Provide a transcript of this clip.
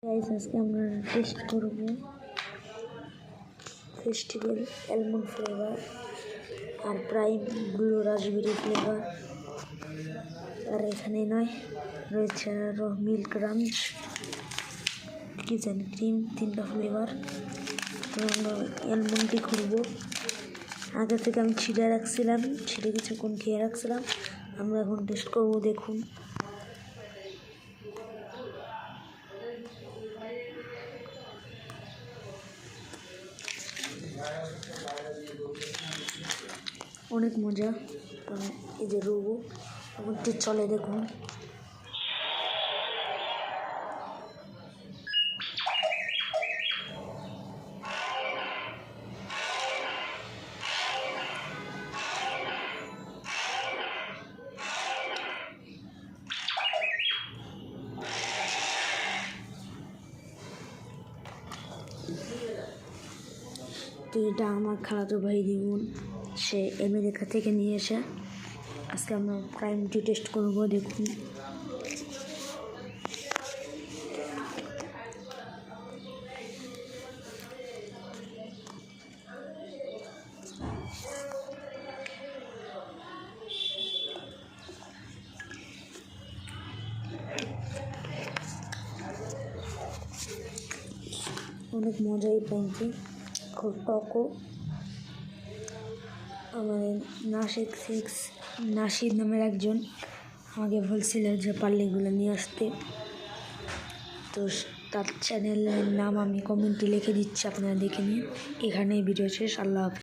Guys আজকে আমরা test করব ফেস্টিভ্যাল অ্যালমন্ড ফ্লেভার আর প্রাইম ব্লু রাসবেরি ফ্লেভার। আর এখানে নয় রয়েছে আরও মিল্ক রাঞ্চ, কিচেন ক্রিম, 3টা ফ্লেভার। আমরা অ্যালমন্ডটি করব। আগে থেকে আমি ছিঁড়ে কিছুক্ষণ খেয়ে রাখছিলাম। আমরা এখন টেস্ট করব, দেখুন। অনেক মজা। এই যে রোবো আমারটি চলে, দেখুন। তো এটা আমার খালাতো ভাই দিগুন, সে আমেরিকা থেকে নিয়ে এসে। আজকে আমরা প্রাইমটি টেস্ট করব, দেখুন। অনেক মজা এই প্রাইমটি, খুব টকও। আমাদের নাসিদ নামের একজন আমাকে বলছিল যে পার্লেগুলো নিয়ে আসতে, তো তার চ্যানেলের নাম আমি কমেন্টে লিখে দিচ্ছি, আপনারা দেখে নিন। এখানেই ভিডিও শেষ। আল্লাহ হাফেজ।